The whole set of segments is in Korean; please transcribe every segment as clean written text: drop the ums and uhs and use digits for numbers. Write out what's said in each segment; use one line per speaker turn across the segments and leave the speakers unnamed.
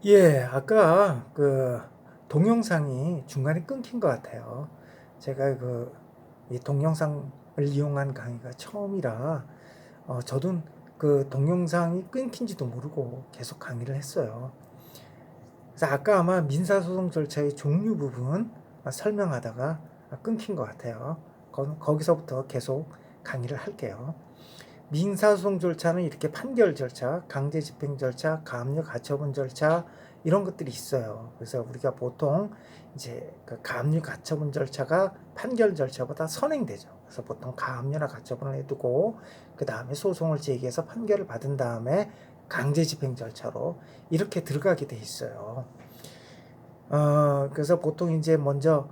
예, 아까 그 동영상이 중간에 끊긴 것 같아요. 제가 이 동영상을 이용한 강의가 처음이라 저도 그 동영상이 끊긴지도 모르고 계속 강의를 했어요. 그래서 아까 아마 민사소송 절차의 종류 부분 설명하다가 끊긴 것 같아요. 거기서부터 계속 강의를 할게요. 민사소송 절차는 이렇게 판결 절차, 강제집행 절차, 가압류 가처분 절차 이런 것들이 있어요. 그래서 우리가 보통 이제 그 가압류 가처분 절차가 판결 절차보다 선행되죠. 그래서 보통 가압류나 가처분을 해두고 그 다음에 소송을 제기해서 판결을 받은 다음에 강제집행 절차로 이렇게 들어가게 돼 있어요. 그래서 보통 이제 먼저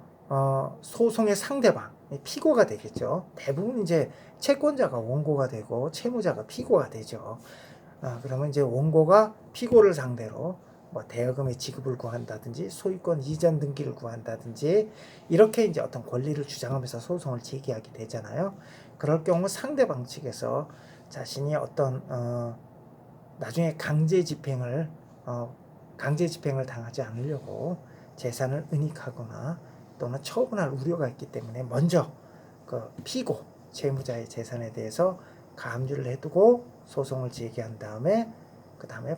소송의 상대방, 피고가 되겠죠. 대부분 이제 채권자가 원고가 되고 채무자가 피고가 되죠. 그러면 이제 원고가 피고를 상대로 뭐 대여금의 지급을 구한다든지 소유권 이전 등기를 구한다든지 이렇게 이제 어떤 권리를 주장하면서 소송을 제기하게 되잖아요. 그럴 경우 상대방 측에서 자신이 어떤 나중에 강제 집행을 당하지 않으려고 재산을 은닉하거나 또는 처분할 우려가 있기 때문에 먼저 그 피고 채무자의 재산에 대해서 가압류를 해두고 소송을 제기한 다음에 그 다음에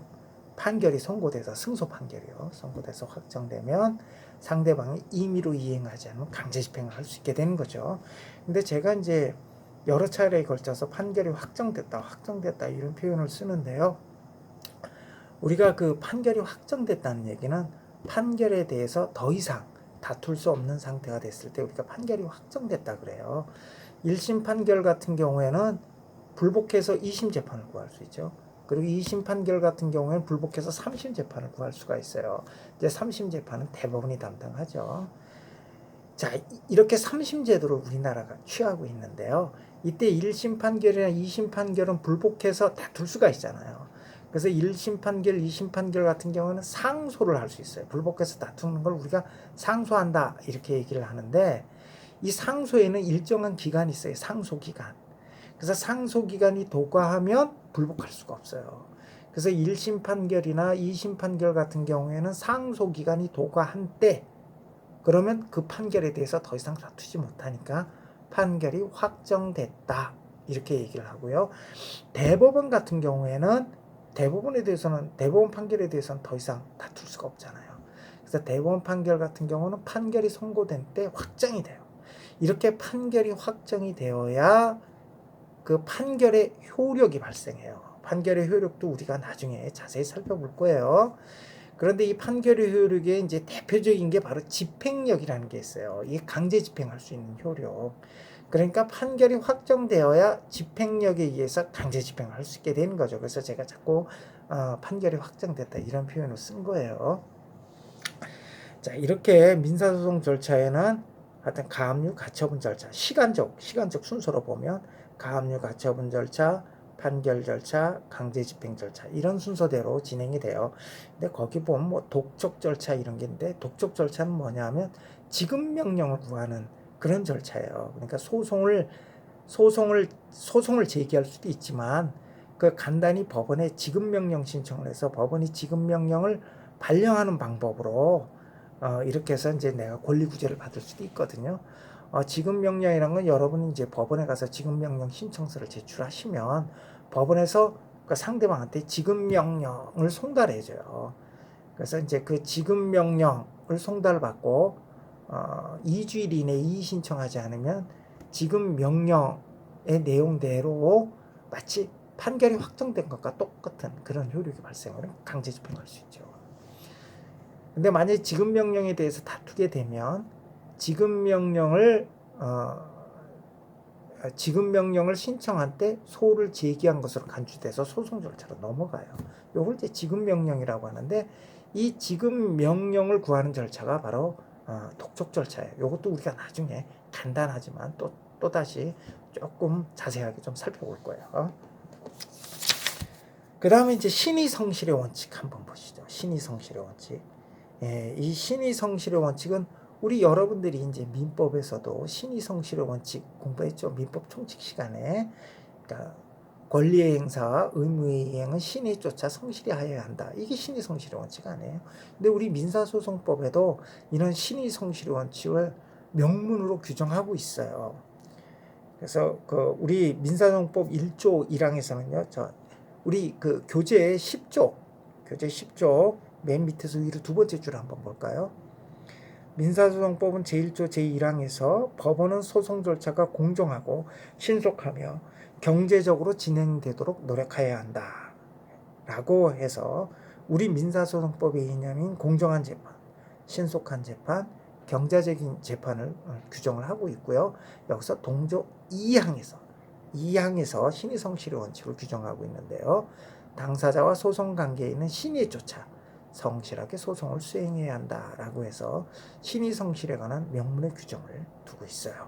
판결이 선고돼서 승소 판결이요. 선고돼서 확정되면 상대방이 임의로 이행하지 않으면 강제 집행을 할 수 있게 되는 거죠. 근데 제가 이제 여러 차례에 걸쳐서 판결이 확정됐다 이런 표현을 쓰는데요. 우리가 그 판결이 확정됐다는 얘기는 판결에 대해서 더 이상 다툴 수 없는 상태가 됐을 때 우리가 판결이 확정됐다 그래요. 1심 판결 같은 경우에는 불복해서 2심 재판을 구할 수 있죠. 그리고 2심 판결 같은 경우에는 불복해서 3심 재판을 구할 수가 있어요. 이제 3심 재판은 대법원이 담당하죠. 자, 이렇게 3심 제도를 우리나라가 취하고 있는데요. 이때 1심 판결이나 2심 판결은 불복해서 다툴 수가 있잖아요. 그래서 1심 판결, 2심 판결 같은 경우는 상소를 할 수 있어요. 불복해서 다투는 걸 우리가 상소한다 이렇게 얘기를 하는데 이 상소에는 일정한 기간이 있어요. 상소 기간. 그래서 상소 기간이 도과하면 불복할 수가 없어요. 그래서 1심 판결이나 2심 판결 같은 경우에는 상소 기간이 도과한 때 그러면 그 판결에 대해서 더 이상 다투지 못하니까 판결이 확정됐다 이렇게 얘기를 하고요. 대법원 같은 경우에는 대법원 판결에 대해서는 더 이상 다툴 수가 없잖아요. 그래서 대법원 판결 같은 경우는 판결이 선고된 때 확정이 돼요. 이렇게 판결이 확정이 되어야 그 판결의 효력이 발생해요. 판결의 효력도 우리가 나중에 자세히 살펴볼 거예요. 그런데 이 판결의 효력의 이제 대표적인 게 바로 집행력이라는 게 있어요. 이게 강제 집행할 수 있는 효력. 그러니까 판결이 확정되어야 집행력에 의해서 강제 집행을 할 수 있게 되는 거죠. 그래서 제가 자꾸 판결이 확정됐다 이런 표현을 쓴 거예요. 자, 이렇게 민사소송 절차에는 하여튼 가압류 가처분 절차, 시간적 순서로 보면 가압류 가처분 절차, 판결 절차, 강제 집행 절차 이런 순서대로 진행이 돼요. 근데 거기 보면 뭐 독촉 절차 이런 게 있는데 독촉 절차는 뭐냐면 지급 명령을 구하는 그런 절차예요. 그러니까 소송을 제기할 수도 있지만 그 간단히 법원에 지급 명령 신청을 해서 법원이 지급 명령을 발령하는 방법으로 이렇게 해서 이제 내가 권리 구제를 받을 수도 있거든요. 지급 명령이라는 건 여러분이 이제 법원에 가서 지급 명령 신청서를 제출하시면 법원에서 그 상대방한테 지급 명령을 송달해 줘요. 그래서 이제 그 지급 명령을 송달받고 2주일 이내에 이의 신청하지 않으면 지급 명령의 내용대로 마치 판결이 확정된 것과 똑같은 그런 효력이 발생을 강제 집행할 수 있죠. 근데 만약에 지급 명령에 대해서 다투게 되면 지급 명령을 신청한 때 소를 제기한 것으로 간주돼서 소송 절차로 넘어가요. 요걸 이제 지급 명령이라고 하는데 이 지급 명령을 구하는 절차가 바로 독촉 절차예요. 요것도 우리가 나중에 간단하지만 또 다시 조금 자세하게 좀 살펴볼 거예요. 그 다음에 이제 신의 성실의 원칙 한번 보시죠. 신의 성실의 원칙. 이 신의 성실의 원칙은 우리 여러분들이 이제 민법에서도 신의 성실의 원칙 공부했죠. 민법 총칙 시간에. 그러니까 권리의 행사와 의무의 이행은 신이 쫓아 성실히 하여야 한다. 이게 신의 성실의 원칙 아니에요? 근데 우리 민사소송법에도 이런 신의 성실의 원칙을 명문으로 규정하고 있어요. 그래서 그 우리 민사소송법 1조 1항에서는요. 우리 그 교재 10조 맨 밑에서 위로 두 번째 줄 한번 볼까요? 민사소송법은 제1조 제1항에서 법원은 소송 절차가 공정하고 신속하며 경제적으로 진행되도록 노력해야 한다 라고 해서 우리 민사소송법의 이념인 공정한 재판, 신속한 재판, 경제적인 재판을 규정을 하고 있고요. 여기서 동조 2항에서 신의 성실의 원칙을 규정하고 있는데요. 당사자와 소송 관계에 있는 신의에 쫓아 성실하게 소송을 수행해야 한다라고 해서 신의 성실에 관한 명문의 규정을 두고 있어요.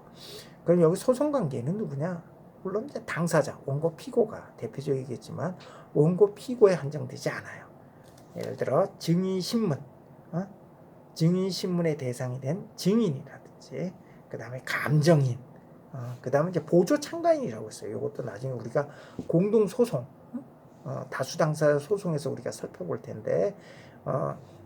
그럼 여기 소송 관계는 누구냐? 물론 이제 당사자, 원고 피고가 대표적이겠지만 원고 피고에 한정되지 않아요. 예를 들어 증인 신문, 증인 신문의 대상이 된 증인이라든지, 그 다음에 감정인, 그 다음에 이제 보조 참가인이라고 있어요. 이것도 나중에 우리가 공동 소송, 다수 당사자 소송에서 우리가 살펴볼 텐데,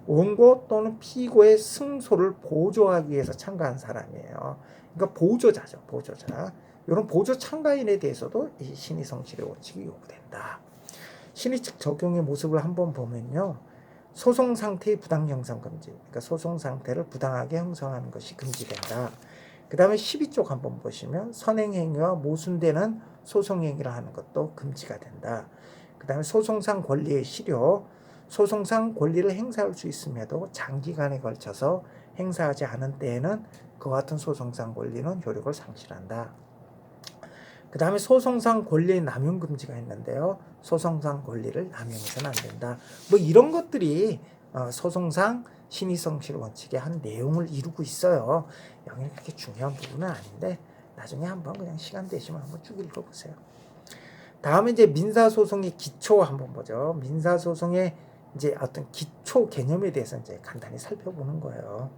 원고 또는 피고의 승소를 보조하기 위해서 참가한 사람이에요. 그러니까 보조자죠, 보조자. 이런 보조 참가인에 대해서도 이 신의 성실의 원칙이 요구된다. 신의측 적용의 모습을 한번 보면요. 소송 상태의 부당 형성 금지. 그러니까 소송 상태를 부당하게 형성하는 것이 금지된다. 그 다음에 12쪽 한번 보시면 선행행위와 모순되는 소송행위를 하는 것도 금지가 된다. 그 다음에 소송상 권리의 실효. 소송상 권리를 행사할 수 있음에도 장기간에 걸쳐서 행사하지 않은 때에는 그와 같은 소송상 권리는 효력을 상실한다. 그 다음에 소송상 권리의 남용 금지가 있는데요. 소송상 권리를 남용해서는 안 된다. 뭐 이런 것들이 소송상 신의 성실 원칙의 한 내용을 이루고 있어요. 여기는 그렇게 중요한 부분은 아닌데 나중에 한번 그냥 시간 되시면 한번 쭉 읽어보세요. 다음에 이제 민사소송의 기초 한번 보죠. 민사소송의 이제 어떤 기초 개념에 대해서 이제 간단히 살펴보는 거예요.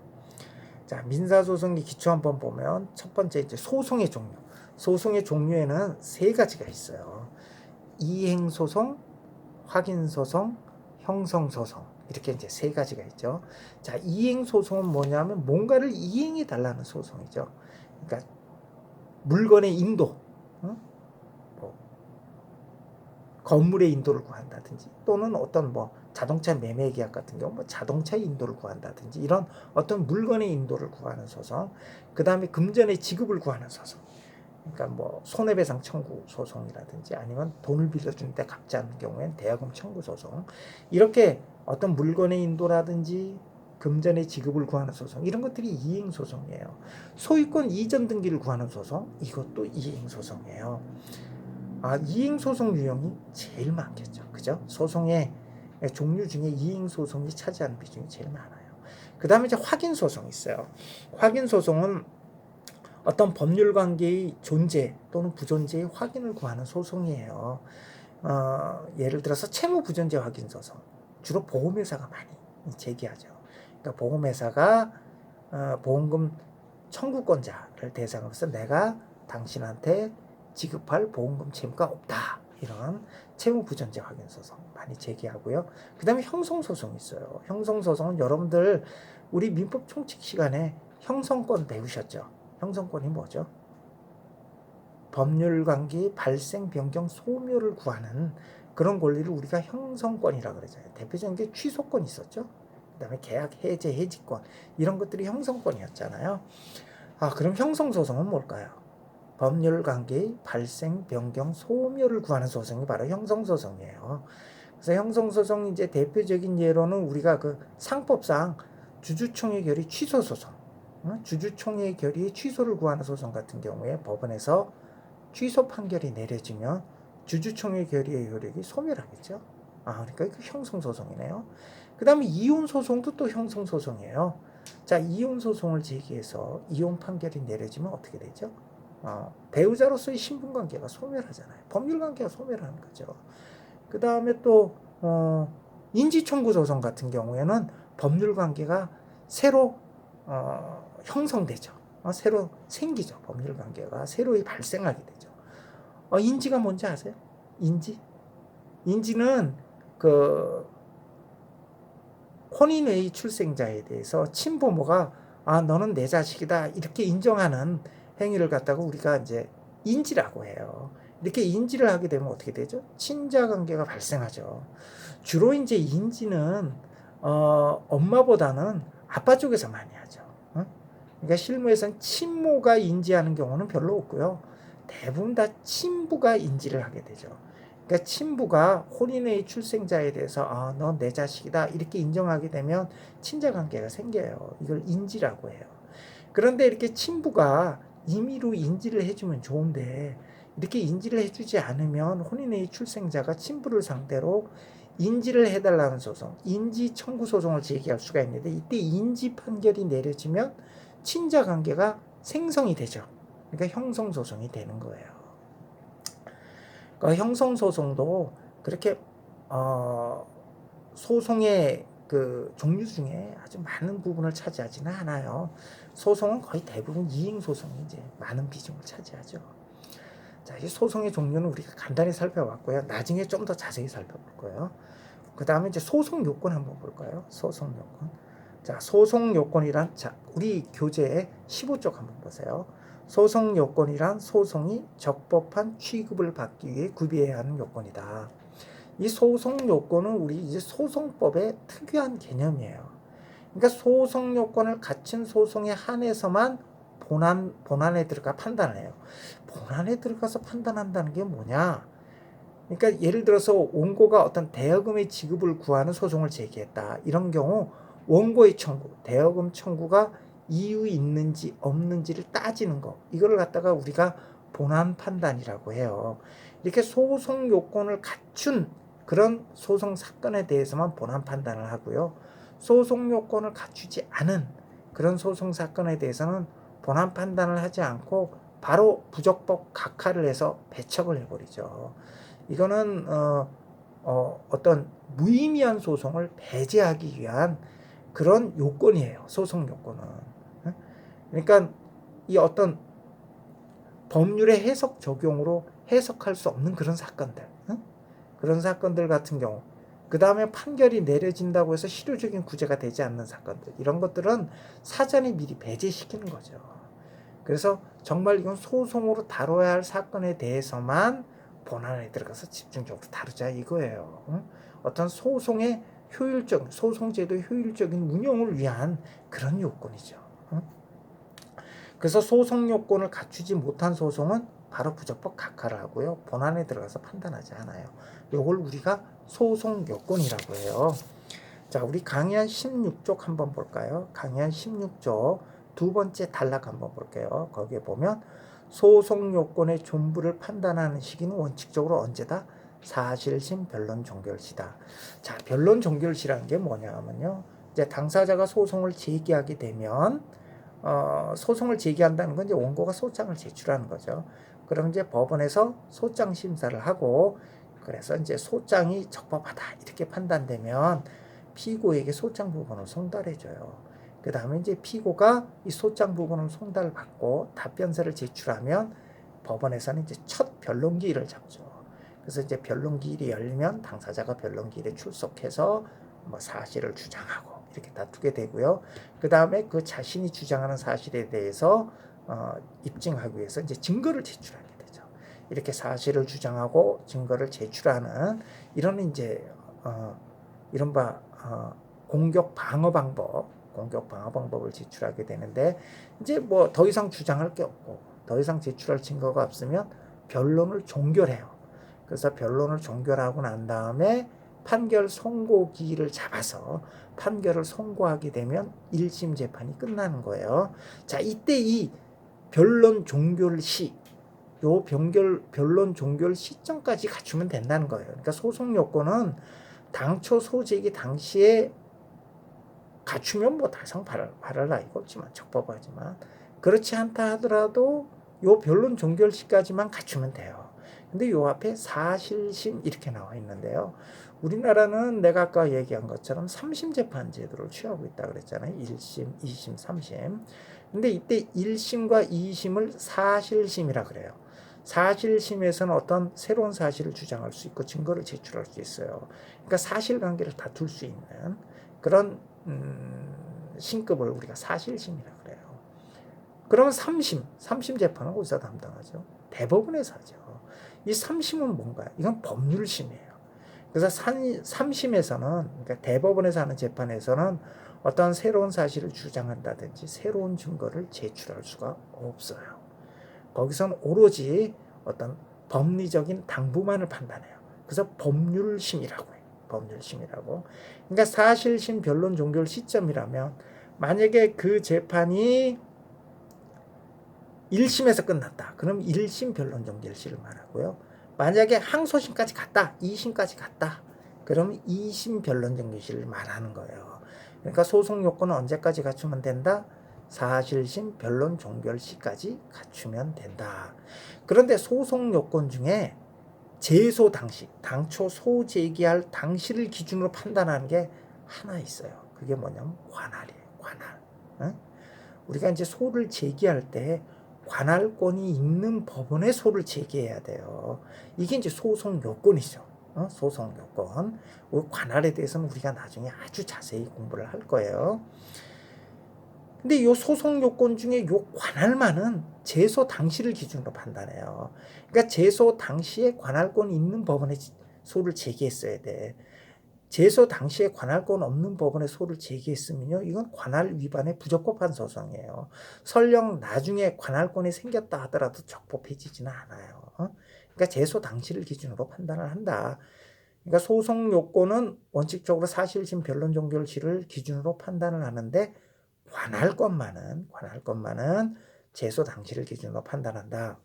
자, 민사소송의 기초 한번 보면 첫 번째 이제 소송의 종류. 소송의 종류에는 세 가지가 있어요. 이행소송, 확인소송, 형성소송. 이렇게 이제 세 가지가 있죠. 자, 이행소송은 뭐냐면 뭔가를 이행해 달라는 소송이죠. 그러니까 물건의 인도, 뭐 건물의 인도를 구한다든지 또는 어떤 뭐 자동차 매매 계약 같은 경우 뭐 자동차의 인도를 구한다든지 이런 어떤 물건의 인도를 구하는 소송. 그 다음에 금전의 지급을 구하는 소송. 그러니까 뭐 손해배상 청구 소송이라든지 아니면 돈을 빌려주는데 갚지 않는 경우엔 대여금 청구 소송. 이렇게 어떤 물건의 인도라든지 금전의 지급을 구하는 소송, 이런 것들이 이행 소송이에요. 소유권 이전 등기를 구하는 소송, 이것도 이행 소송이에요. 이행 소송 유형이 제일 많겠죠, 그죠? 소송의 종류 중에 이행 소송이 차지하는 비중이 제일 많아요. 그 다음에 이제 확인 소송이 있어요. 확인 소송은 어떤 법률 관계의 존재 또는 부존재의 확인을 구하는 소송이에요. 예를 들어서 채무 부존재 확인 소송. 주로 보험회사가 많이 제기하죠. 그러니까 보험회사가 보험금 청구권자를 대상으로 해서 내가 당신한테 지급할 보험금 채무가 없다. 이런 채무 부존재 확인 소송 많이 제기하고요. 그 다음에 형성소송이 있어요. 형성소송은 여러분들 우리 민법 총칙 시간에 형성권 배우셨죠? 형성권이 뭐죠? 법률관계 발생, 변경, 소멸을 구하는 그런 권리를 우리가 형성권이라고 그러잖아요. 대표적인 게 취소권 있었죠. 그 다음에 계약 해제, 해지권 이런 것들이 형성권이었잖아요. 그럼 형성소송은 뭘까요? 법률관계 발생, 변경, 소멸을 구하는 소송이 바로 형성소송이에요. 그래서 형성소송 이제 대표적인 예로는 우리가 그 상법상 주주총회 결의 취소소송, 주주총회 결의 취소를 구하는 소송 같은 경우에 법원에서 취소 판결이 내려지면 주주총회 결의의 효력이 소멸하겠죠. 그러니까 그 형성소송이네요. 그 다음에 이혼소송도 또 형성소송이에요. 자, 이혼소송을 제기해서 이혼 판결이 내려지면 어떻게 되죠? 배우자로서의 신분관계가 소멸하잖아요. 법률관계가 소멸하는 거죠. 그 다음에 또 인지청구소송 같은 경우에는 법률관계가 새로 형성되죠. 새로 생기죠. 법률관계가 새로이 발생하게 되죠. 인지가 뭔지 아세요? 인지? 인지는 그 혼인의 출생자에 대해서 친부모가 너는 내 자식이다 이렇게 인정하는 행위를 갖다가 우리가 이제 인지라고 해요. 이렇게 인지를 하게 되면 어떻게 되죠? 친자 관계가 발생하죠. 주로 이제 인지는 엄마보다는 아빠 쪽에서 많이 하죠. 그러니까 실무에서는 친모가 인지하는 경우는 별로 없고요. 대부분 다 친부가 인지를 하게 되죠. 그러니까 친부가 혼인의 출생자에 대해서 넌 내 자식이다 이렇게 인정하게 되면 친자 관계가 생겨요. 이걸 인지라고 해요. 그런데 이렇게 친부가 임의로 인지를 해주면 좋은데 이렇게 인지를 해주지 않으면 혼인의 출생자가 친부를 상대로 인지를 해달라는 소송, 인지 청구 소송을 제기할 수가 있는데 이때 인지 판결이 내려지면 친자 관계가 생성이 되죠. 그러니까 형성 소송이 되는 거예요. 그러니까 형성 소송도 그렇게 소송의 그 종류 중에 아주 많은 부분을 차지하지는 않아요. 소송은 거의 대부분 이행 소송이 이제 많은 비중을 차지하죠. 자, 이 소송의 종류는 우리가 간단히 살펴봤고요. 나중에 좀 더 자세히 살펴볼 거예요. 그 다음에 이제 소송 요건 한번 볼까요? 소송 요건. 자, 소송 요건이란, 자, 우리 교재 15쪽 한번 보세요. 소송 요건이란 소송이 적법한 취급을 받기 위해 구비해야 하는 요건이다. 이 소송 요건은 우리 이제 소송법의 특유한 개념이에요. 그러니까 소송 요건을 갖춘 소송에 한해서만 본안에 들어가 판단해요. 본안에 들어가서 판단한다는 게 뭐냐? 그러니까 예를 들어서 원고가 어떤 대여금의 지급을 구하는 소송을 제기했다. 이런 경우 원고의 청구, 대여금 청구가 이유 있는지 없는지를 따지는 거. 이거를 갖다가 우리가 본안 판단이라고 해요. 이렇게 소송 요건을 갖춘 그런 소송 사건에 대해서만 본안 판단을 하고요. 소송 요건을 갖추지 않은 그런 소송 사건에 대해서는 본안 판단을 하지 않고 바로 부적법 각하를 해서 배척을 해버리죠. 이거는 어떤 무의미한 소송을 배제하기 위한 그런 요건이에요. 소송 요건은. 그러니까 이 어떤 법률의 해석 적용으로 해석할 수 없는 그런 사건들, 그런 사건들 같은 경우, 그 다음에 판결이 내려진다고 해서 실효적인 구제가 되지 않는 사건들, 이런 것들은 사전에 미리 배제시키는 거죠. 그래서 정말 이건 소송으로 다뤄야 할 사건에 대해서만 본안에 들어가서 집중적으로 다루자 이거예요. 어떤 소송의 소송제도 효율적인 운영을 위한 그런 요건이죠. 그래서 소송 요건을 갖추지 못한 소송은 바로 부적법 각하를 하고요. 본안에 들어가서 판단하지 않아요. 요걸 우리가 소송 요건이라고 해요. 자, 우리 강의한 16쪽 한번 볼까요? 강의한 16쪽 두 번째 단락 한번 볼게요. 거기에 보면 소송 요건의 존부를 판단하는 시기는 원칙적으로 언제다? 사실심 변론 종결시다. 자, 변론 종결시라는 게 뭐냐면요. 이제 당사자가 소송을 제기하게 되면 소송을 제기한다는 건 이제 원고가 소장을 제출하는 거죠. 그럼 이제 법원에서 소장 심사를 하고 그래서 이제 소장이 적법하다 이렇게 판단되면 피고에게 소장 부분을 송달해줘요. 그 다음에 이제 피고가 이 소장 부분을 송달받고 답변서를 제출하면 법원에서는 이제 첫 변론기일을 잡죠. 그래서 이제 변론기일이 열리면 당사자가 변론기일에 출석해서 뭐 사실을 주장하고 이렇게 다투게 되고요. 그 다음에 그 자신이 주장하는 사실에 대해서 입증하기 위해서 이제 증거를 제출하게 되죠. 이렇게 사실을 주장하고 증거를 제출하는 이런 이제 이른바 공격 방어 방법을 제출하게 되는데 이제 뭐 더 이상 주장할 게 없고 더 이상 제출할 증거가 없으면 변론을 종결해요. 그래서 변론을 종결하고 난 다음에 판결 선고기일을 잡아서 판결을 선고하게 되면 1심 재판이 끝나는 거예요. 자, 이때 이 변론 종결 시, 요 변론 종결 시점까지 갖추면 된다는 거예요. 그러니까 소송 요건은 당초 소제기 당시에 갖추면 뭐 다상 바랄 나위가 없지만 적법하지만 그렇지 않다 하더라도 요 변론 종결 시까지만 갖추면 돼요. 근데 요 앞에 사실심 이렇게 나와 있는데요. 우리나라는 내가 아까 얘기한 것처럼 3심 재판 제도를 취하고 있다 그랬잖아요. 1심, 2심, 3심. 근데 이때 1심과 2심을 사실심이라 그래요. 사실심에서는 어떤 새로운 사실을 주장할 수 있고 증거를 제출할 수 있어요. 그러니까 사실관계를 다툴 수 있는 그런 신급을 우리가 사실심이라고 그래요. 그러면 삼심 재판은 어디서 담당하죠? 대법원에서 하죠. 이 삼심은 뭔가요? 이건 법률심이에요. 그래서 삼심에서는, 그러니까 대법원에서 하는 재판에서는 어떤 새로운 사실을 주장한다든지 새로운 증거를 제출할 수가 없어요. 거기서는 오로지 어떤 법리적인 당부만을 판단해요. 그래서 법률심이라고 해요. 법률심이라고. 그러니까 사실심, 변론, 종결 시점이라면 만약에 그 재판이 1심에서 끝났다. 그럼 1심 변론 종결시를 말하고요. 만약에 항소심까지 갔다. 2심까지 갔다. 그럼 2심 변론 종결시를 말하는 거예요. 그러니까 소송 요건은 언제까지 갖추면 된다? 사실심 변론 종결시까지 갖추면 된다. 그런데 소송 요건 중에 제소 당시, 당초 소제기할 당시를 기준으로 판단하는 게 하나 있어요. 그게 뭐냐면 관할이에요. 관할. 응? 우리가 이제 소를 제기할 때 관할권이 있는 법원에 소를 제기해야 돼요. 이게 이제 소송 요건이죠. 소송 요건. 관할에 대해서는 우리가 나중에 아주 자세히 공부를 할 거예요. 근데 이 소송 요건 중에 이 관할만은 제소 당시를 기준으로 판단해요. 그러니까 제소 당시에 관할권이 있는 법원에 소를 제기했어야 돼. 제소 당시에 관할권 없는 법원에 소를 제기했으면요, 이건 관할 위반에 부적법한 소송이에요. 설령 나중에 관할권이 생겼다 하더라도 적법해지지는 않아요. 그러니까 제소 당시를 기준으로 판단을 한다. 그러니까 소송 요건은 원칙적으로 사실심, 변론 종결시를 기준으로 판단을 하는데 관할권만은 제소 당시를 기준으로 판단한다.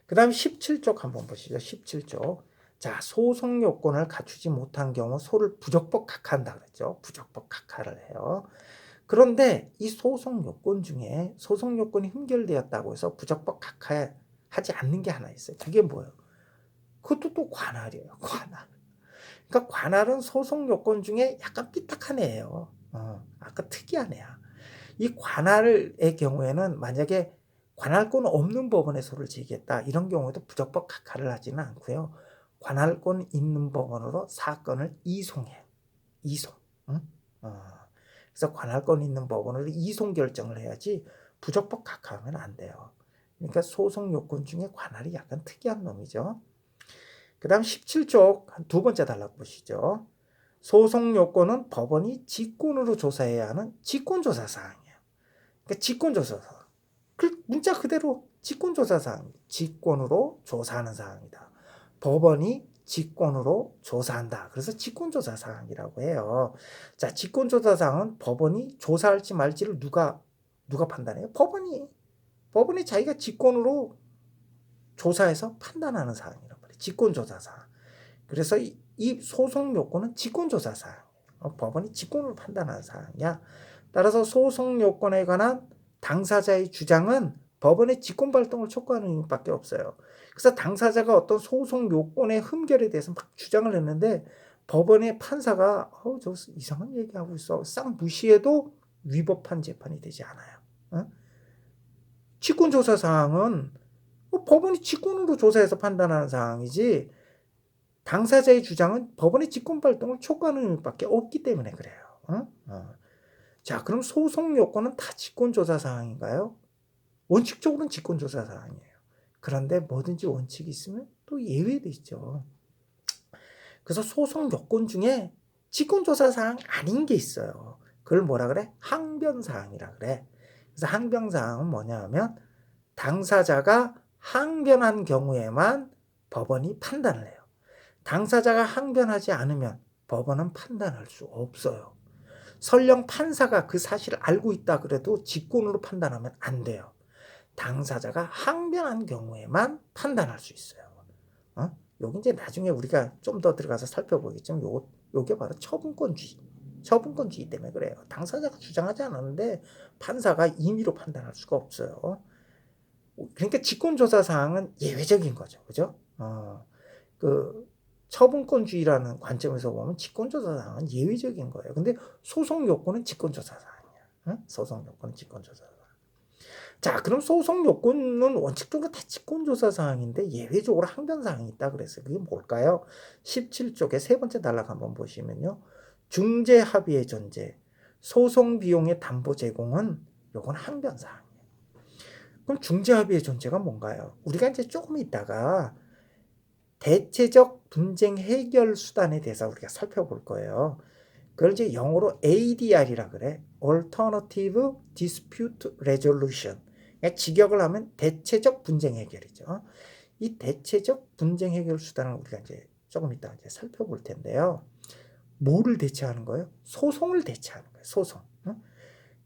그 다음 17쪽 한번 보시죠. 17쪽. 자, 소송 요건을 갖추지 못한 경우 소를 부적법 각하한다 그랬죠. 부적법 각하를 해요. 그런데 이 소송 요건 중에 소송 요건이 흠결되었다고 해서 부적법 각하하지 않는 게 하나 있어요. 그게 뭐예요? 그것도 또 관할이에요. 관할. 그러니까 관할은 소송 요건 중에 약간 삐딱한 애예요. 아까 특이한 애야. 이 관할의 경우에는 만약에 관할권 없는 법원에 소를 제기했다. 이런 경우에도 부적법 각하를 하지는 않고요. 관할권 있는 법원으로 사건을 이송해요. 이송. 응? 그래서 관할권 있는 법원으로 이송 결정을 해야지 부적법 각하하면 안 돼요. 그러니까 소송 요건 중에 관할이 약간 특이한 놈이죠. 그 다음 17쪽 두 번째 단락 보시죠. 소송 요건은 법원이 직권으로 조사해야 하는 직권조사 사항이에요. 그러니까 직권조사 사항. 그 문자 그대로 직권조사 사항. 직권으로 조사하는 사항이다. 법원이 직권으로 조사한다. 그래서 직권조사 사항이라고 해요. 자, 직권조사 사항은 법원이 조사할지 말지를 누가 판단해요? 법원이 자기가 직권으로 조사해서 판단하는 사항이란 말이에요. 직권조사 사항. 그래서 이 소송 요건은 직권조사 사항. 법원이 직권으로 판단하는 사항이야. 따라서 소송 요건에 관한 당사자의 주장은 법원의 직권 발동을 촉구하는 의미밖에 없어요. 그래서 당사자가 어떤 소송 요건의 흠결에 대해서 막 주장을 했는데 법원의 판사가 저 이상한 얘기하고 있어. 싹 무시해도 위법한 재판이 되지 않아요. 직권조사 사항은 법원이 직권으로 조사해서 판단하는 사항이지 당사자의 주장은 법원의 직권 발동을 촉구하는 의미밖에 없기 때문에 그래요. 자, 그럼 소송 요건은 다 직권조사 사항인가요? 원칙적으로는 직권조사 사항이에요. 그런데 뭐든지 원칙이 있으면 또 예외도 있죠. 그래서 소송 요건 중에 직권조사 사항 아닌 게 있어요. 그걸 뭐라 그래? 항변사항이라 그래. 그래서 항변사항은 뭐냐 하면 당사자가 항변한 경우에만 법원이 판단을 해요. 당사자가 항변하지 않으면 법원은 판단할 수 없어요. 설령 판사가 그 사실을 알고 있다 그래도 직권으로 판단하면 안 돼요. 당사자가 항변한 경우에만 판단할 수 있어요. 여기 이제 나중에 우리가 좀 더 들어가서 살펴보겠지만 요게 바로 처분권주의 때문에 그래요. 당사자가 주장하지 않았는데 판사가 임의로 판단할 수가 없어요. 그러니까 직권조사 사항은 예외적인 거죠. 그죠? 그 처분권주의라는 관점에서 보면 직권조사 사항은 예외적인 거예요. 근데 소송 요건은 직권조사 사항이야. 소송 요건은 직권조사 사항. 자, 그럼 소송 요건은 원칙적으로 다 직권조사 사항인데 예외적으로 항변 사항이 있다 그랬어요. 그게 뭘까요? 17쪽에 세 번째 단락 한번 보시면요. 중재 합의의 존재, 소송 비용의 담보 제공은 요건 항변 사항이에요. 그럼 중재 합의의 존재가 뭔가요? 우리가 이제 조금 있다가 대체적 분쟁 해결 수단에 대해서 우리가 살펴볼 거예요. 그걸 이제 영어로 ADR이라 그래. Alternative Dispute Resolution. 그러니까 직역을 하면 대체적 분쟁 해결이죠. 이 대체적 분쟁 해결 수단을 우리가 이제 조금 이따 이제 살펴볼 텐데요. 뭐를 대체하는 거예요? 소송을 대체하는 거예요. 소송.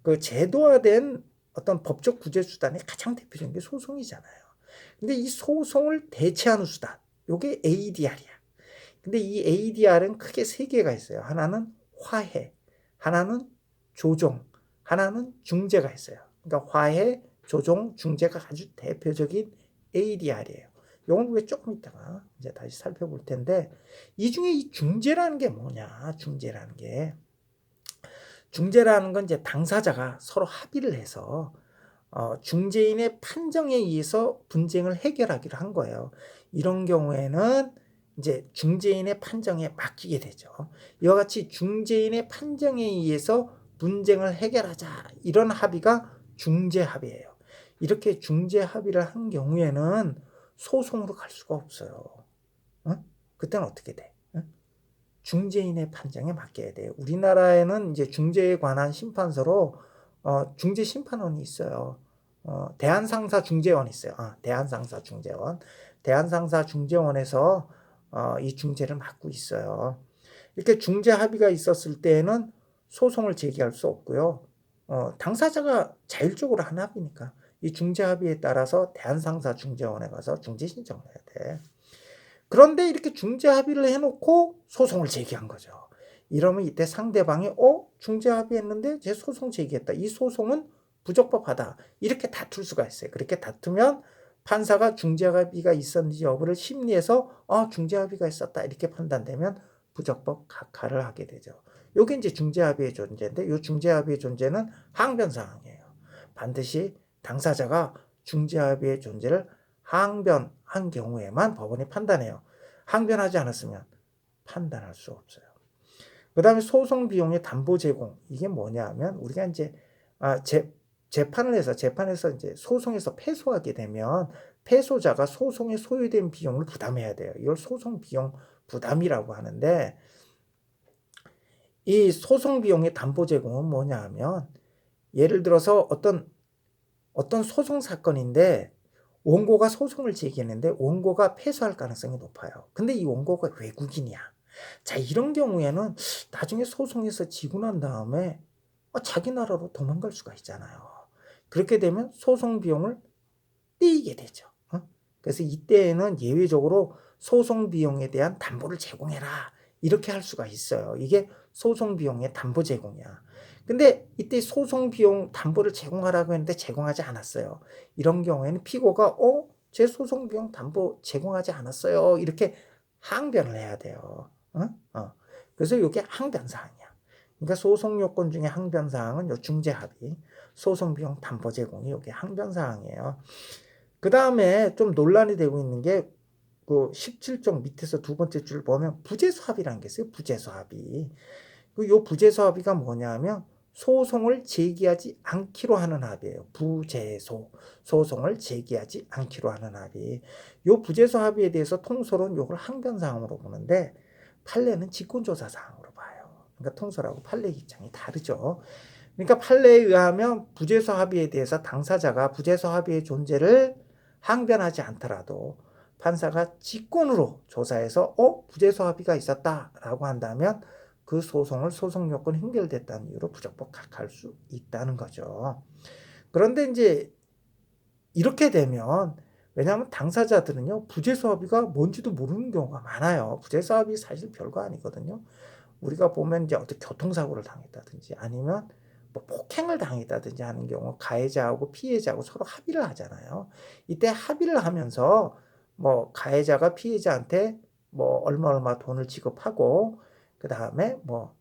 그 제도화된 어떤 법적 구제 수단의 가장 대표적인 게 소송이잖아요. 근데 이 소송을 대체하는 수단, 요게 ADR이야. 근데 이 ADR은 크게 세 개가 있어요. 하나는 화해, 하나는 조정, 하나는 중재가 있어요. 그러니까 화해, 조정, 중재가 아주 대표적인 ADR이에요. 이건 왜 조금 있다가 이제 다시 살펴볼 텐데, 이 중에 이 중재라는 게 뭐냐? 중재라는 건 이제 당사자가 서로 합의를 해서 중재인의 판정에 의해서 분쟁을 해결하기로 한 거예요. 이런 경우에는 이제 중재인의 판정에 맡기게 되죠. 이와 같이 중재인의 판정에 의해서 분쟁을 해결하자, 이런 합의가 중재 합의예요. 이렇게 중재 합의를 한 경우에는 소송으로 갈 수가 없어요. 그때는 어떻게 돼? 중재인의 판정에 맡겨야 돼요. 우리나라에는 이제 중재에 관한 심판서로 중재 심판원이 있어요. 대한상사중재원 있어요. 대한상사중재원. 대한상사중재원에서 이 중재를 맡고 있어요. 이렇게 중재 합의가 있었을 때에는 소송을 제기할 수 없고요. 당사자가 자율적으로 한 합의니까 이 중재 합의에 따라서 대한상사중재원에 가서 중재 신청을 해야 돼. 그런데 이렇게 중재 합의를 해놓고 소송을 제기한 거죠. 이러면 이때 상대방이 중재 합의했는데 제 소송 제기했다. 이 소송은 부적법하다. 이렇게 다툴 수가 있어요. 그렇게 다투면 판사가 중재 합의가 있었는지 여부를 심리해서 중재 합의가 있었다. 이렇게 판단되면 부적법 각하를 하게 되죠. 이게 이제 중재 합의의 존재인데 이 중재 합의의 존재는 항변 사항이에요. 반드시 당사자가 중재 합의의 존재를 항변한 경우에만 법원이 판단해요. 항변하지 않았으면 판단할 수 없어요. 그 다음에 소송 비용의 담보 제공. 이게 뭐냐 하면 우리가 이제 재판에서 이제 소송에서 패소하게 되면 패소자가 소송에 소요된 비용을 부담해야 돼요. 이걸 소송 비용 부담이라고 하는데, 이 소송 비용의 담보 제공은 뭐냐 하면 예를 들어서 어떤 소송 사건인데 원고가 소송을 제기했는데 원고가 패소할 가능성이 높아요. 근데 이 원고가 외국인이야. 자, 이런 경우에는 나중에 소송에서 지고 난 다음에 자기 나라로 도망갈 수가 있잖아요. 그렇게 되면 소송 비용을 떼이게 되죠. 그래서 이때에는 예외적으로 소송 비용에 대한 담보를 제공해라, 이렇게 할 수가 있어요. 이게 소송 비용의 담보 제공이야. 근데 이때 소송 비용 담보를 제공하라고 했는데 제공하지 않았어요. 이런 경우에는 피고가 제 소송 비용 담보 제공하지 않았어요, 이렇게 항변을 해야 돼요. 그래서 이게 항변 사항이야. 그러니까 소송 요건 중에 항변 사항은 요 중재 합의, 소송 비용 담보 제공이 이게 항변 사항이에요. 그 다음에 좀 논란이 되고 있는 게 그 17쪽 밑에서 두 번째 줄 보면 부재소 합의라는 게 있어요. 부재소 합의. 요 부재소 합의가 뭐냐면 소송을 제기하지 않기로 하는 합의예요. 부재소. 소송을 제기하지 않기로 하는 합의. 요 부재소 합의에 대해서 통솔은 요걸 항변 사항으로 보는데 판례는 직권조사 사항으로 봐요. 그러니까 통솔하고 판례 입장이 다르죠. 그러니까 판례에 의하면 부재소 합의에 대해서 당사자가 부재소 합의의 존재를 항변하지 않더라도 판사가 직권으로 조사해서 부재소 합의가 있었다라고 한다면 그 소송을 소송 요건 행결됐다는 이유로 부적법 각하할 수 있다는 거죠. 그런데 이제 이렇게 되면, 왜냐하면 당사자들은요 부재소 합의가 뭔지도 모르는 경우가 많아요. 부재소 합의 사실 별거 아니거든요. 우리가 보면 이제 어떤 교통사고를 당했다든지 아니면 뭐 폭행을 당했다든지 하는 경우 가해자하고 피해자하고 서로 합의를 하잖아요. 이때 합의를 하면서 뭐 가해자가 피해자한테 뭐 얼마 돈을 지급하고 그 다음에 뭐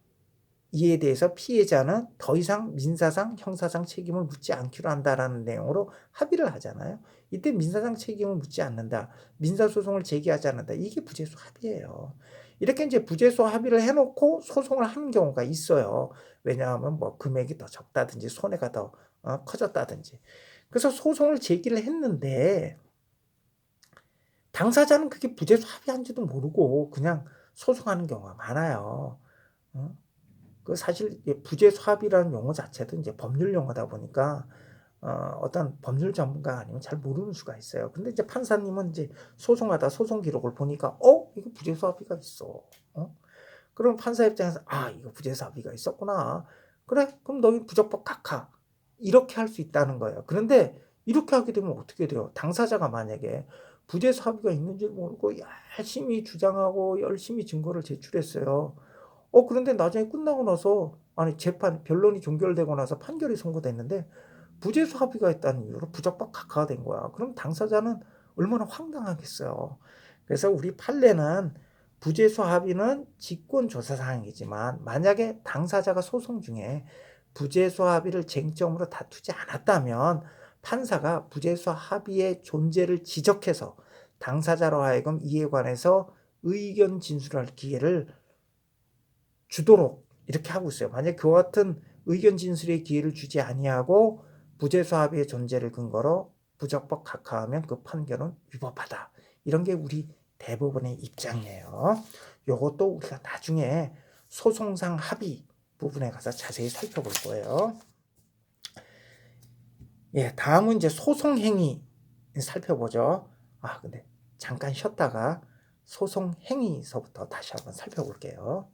이에 대해서 피해자는 더 이상 민사상, 형사상 책임을 묻지 않기로 한다라는 내용으로 합의를 하잖아요. 이때 민사상 책임을 묻지 않는다. 민사소송을 제기하지 않는다. 이게 부재소 합의예요. 이렇게 이제 부재소 합의를 해놓고 소송을 하는 경우가 있어요. 왜냐하면 뭐 금액이 더 적다든지 손해가 더 커졌다든지. 그래서 소송을 제기를 했는데 당사자는 그게 부재소 합의한지도 모르고 그냥 소송하는 경우가 많아요. 그 사실 부재소 합의라는 용어 자체도 이제 법률 용어다 보니까 어떤 법률 전문가 아니면 잘 모르는 수가 있어요. 근데 이제 판사님은 이제 소송하다 소송 기록을 보니까 이거 부재소 합의가 있어. 그럼 판사 입장에서 이거 부재소 합의가 있었구나. 그래? 그럼 너희 부적법 각하. 이렇게 할 수 있다는 거예요. 그런데 이렇게 하게 되면 어떻게 돼요? 당사자가 만약에 부재소 합의가 있는지 모르고 열심히 주장하고 열심히 증거를 제출했어요. 그런데 나중에 끝나고 나서 재판 변론이 종결되고 나서 판결이 선고됐는데 부재소 합의가 있다는 이유로 부적법 각하가 된 거야. 그럼 당사자는 얼마나 황당하겠어요. 그래서 우리 판례는 부재소 합의는 직권조사 사항이지만 만약에 당사자가 소송 중에 부재소 합의를 쟁점으로 다투지 않았다면 판사가 부재소 합의의 존재를 지적해서 당사자로 하여금 이에 관해서 의견 진술할 기회를 주도록 이렇게 하고 있어요. 만약 그와 같은 의견 진술의 기회를 주지 아니하고 부재소 합의의 존재를 근거로 부적법 각하하면 그 판결은 위법하다. 이런 게 우리 대부분의 입장이에요. 이것도 우리가 나중에 소송상 합의 부분에 가서 자세히 살펴볼 거예요. 다음은 이제 소송 행위 살펴보죠. 근데 잠깐 쉬었다가 소송 행위서부터 다시 한번 살펴볼게요.